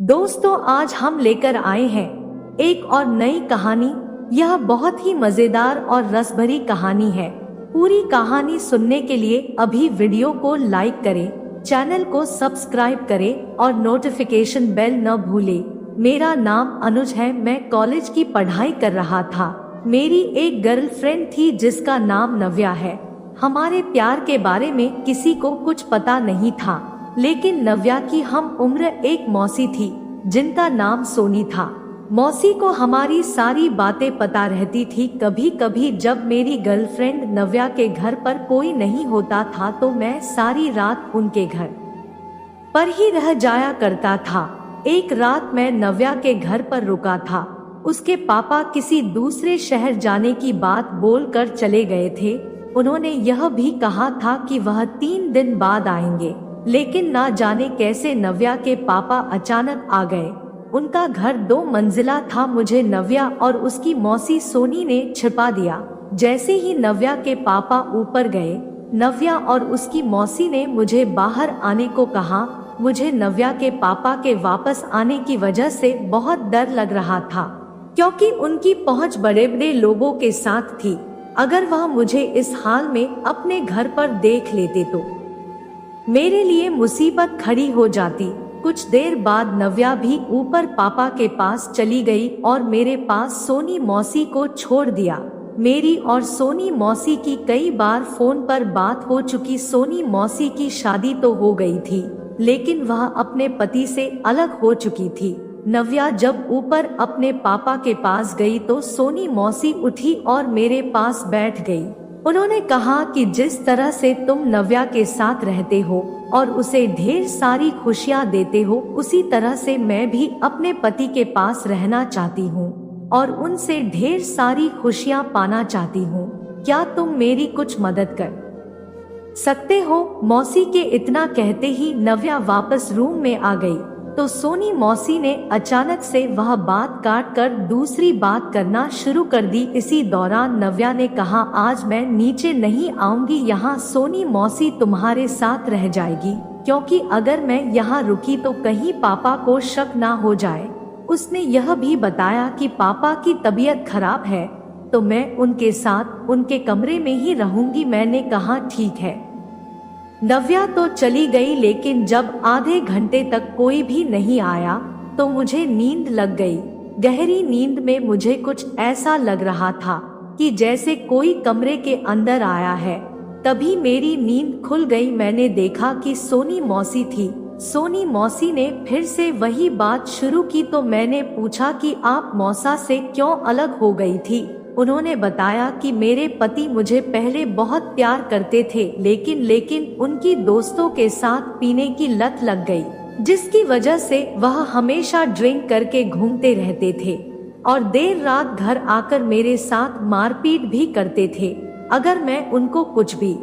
दोस्तों, आज हम लेकर आए हैं एक और नई कहानी। यह बहुत ही मजेदार और रसभरी कहानी है। पूरी कहानी सुनने के लिए अभी वीडियो को लाइक करें, चैनल को सब्सक्राइब करें और नोटिफिकेशन बेल न भूलें। मेरा नाम अनुज है। मैं कॉलेज की पढ़ाई कर रहा था। मेरी एक गर्लफ्रेंड थी जिसका नाम नव्या है। हमारे प्यार के बारे में किसी को कुछ पता नहीं था, लेकिन नव्या की हम उम्र एक मौसी थी जिनका नाम सोनी था। मौसी को हमारी सारी बातें पता रहती थी। कभी कभी जब मेरी गर्लफ्रेंड नव्या के घर पर कोई नहीं होता था तो मैं सारी रात उनके घर पर ही रह जाया करता था। एक रात मैं नव्या के घर पर रुका था। उसके पापा किसी दूसरे शहर जाने की बात बोलकर चले गए थे। उन्होंने यह भी कहा था कि वह 3 दिन बाद आएंगे, लेकिन ना जाने कैसे नव्या के पापा अचानक आ गए। उनका घर 2 मंजिला था। मुझे नव्या और उसकी मौसी सोनी ने छिपा दिया। जैसे ही नव्या के पापा ऊपर गए, नव्या और उसकी मौसी ने मुझे बाहर आने को कहा। मुझे नव्या के पापा के वापस आने की वजह से बहुत डर लग रहा था, क्योंकि उनकी पहुंच बड़े बड़े लोगों के साथ थी। अगर वह मुझे इस हाल में अपने घर पर देख लेते तो मेरे लिए मुसीबत खड़ी हो जाती। कुछ देर बाद नव्या भी ऊपर पापा के पास चली गई और मेरे पास सोनी मौसी को छोड़ दिया। मेरी और सोनी मौसी की कई बार फोन पर बात हो चुकी। सोनी मौसी की शादी तो हो गई थी, लेकिन वह अपने पति से अलग हो चुकी थी। नव्या जब ऊपर अपने पापा के पास गई तो सोनी मौसी उठी और मेरे पास बैठ गई। उन्होंने कहा कि जिस तरह से तुम नव्या के साथ रहते हो और उसे ढेर सारी खुशियां देते हो, उसी तरह से मैं भी अपने पति के पास रहना चाहती हूँ और उनसे ढेर सारी खुशियां पाना चाहती हूँ। क्या तुम मेरी कुछ मदद कर सकते हो? मौसी के इतना कहते ही नव्या वापस रूम में आ गई तो सोनी मौसी ने अचानक से वह बात काट कर दूसरी बात करना शुरू कर दी। इसी दौरान नव्या ने कहा, आज मैं नीचे नहीं आऊंगी, यहाँ सोनी मौसी तुम्हारे साथ रह जाएगी, क्योंकि अगर मैं यहाँ रुकी तो कहीं पापा को शक ना हो जाए। उसने यह भी बताया कि पापा की तबीयत खराब है तो मैं उनके साथ उनके कमरे में ही रहूंगी। मैंने कहा ठीक है। नव्या तो चली गई, लेकिन जब आधे घंटे तक कोई भी नहीं आया तो मुझे नींद लग गई। गहरी नींद में मुझे कुछ ऐसा लग रहा था कि जैसे कोई कमरे के अंदर आया है। तभी मेरी नींद खुल गई। मैंने देखा कि सोनी मौसी थी। सोनी मौसी ने फिर से वही बात शुरू की तो मैंने पूछा कि आप मौसा से क्यों अलग हो गई थी? उन्होंने बताया कि मेरे पति मुझे पहले बहुत प्यार करते थे, लेकिन उनकी दोस्तों के साथ पीने की लत लग गई, जिसकी वजह से वह हमेशा ड्रिंक करके घूमते रहते थे और देर रात घर आकर मेरे साथ मारपीट भी करते थे। अगर मैं उनको कुछ भी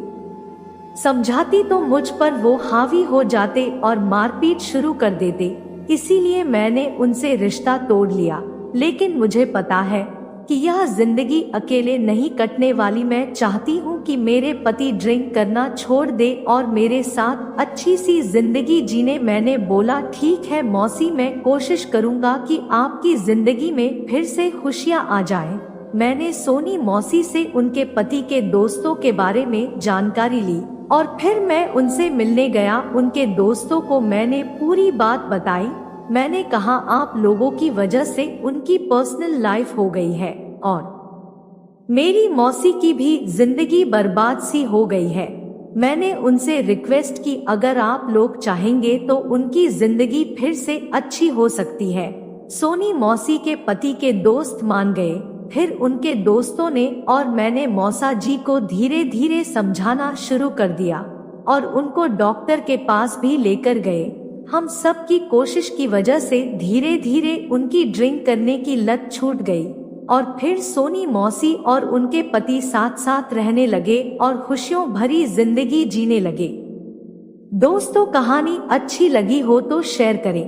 समझाती तो मुझ पर वो हावी हो जाते और मारपीट शुरू कर देते। इसीलिए मैंने उनसे रिश्ता तोड़ लिया। लेकिन मुझे पता है कि यह जिंदगी अकेले नहीं कटने वाली। मैं चाहती हूँ कि मेरे पति ड्रिंक करना छोड़ दे और मेरे साथ अच्छी सी जिंदगी जीने। मैंने बोला ठीक है मौसी, मैं कोशिश करूँगा कि आपकी जिंदगी में फिर से खुशियाँ आ जाएं। मैंने सोनी मौसी से उनके पति के दोस्तों के बारे में जानकारी ली और फिर मैं उनसे मिलने गया। उनके दोस्तों को मैंने पूरी बात बताई। मैंने कहा आप लोगों की वजह से उनकी पर्सनल लाइफ हो गई है और मेरी मौसी की भी जिंदगी बर्बाद सी हो गई है। मैंने उनसे रिक्वेस्ट की अगर आप लोग चाहेंगे तो उनकी जिंदगी फिर से अच्छी हो सकती है। सोनी मौसी के पति के दोस्त मान गए। फिर उनके दोस्तों ने और मैंने मौसा जी को धीरे धीरे समझाना शुरू कर दिया और उनको डॉक्टर के पास भी लेकर गए। हम सब की कोशिश की वजह से धीरे धीरे उनकी ड्रिंक करने की लत छूट गई और फिर सोनी मौसी और उनके पति साथ साथ रहने लगे और खुशियों भरी जिंदगी जीने लगे। दोस्तों, कहानी अच्छी लगी हो तो शेयर करें।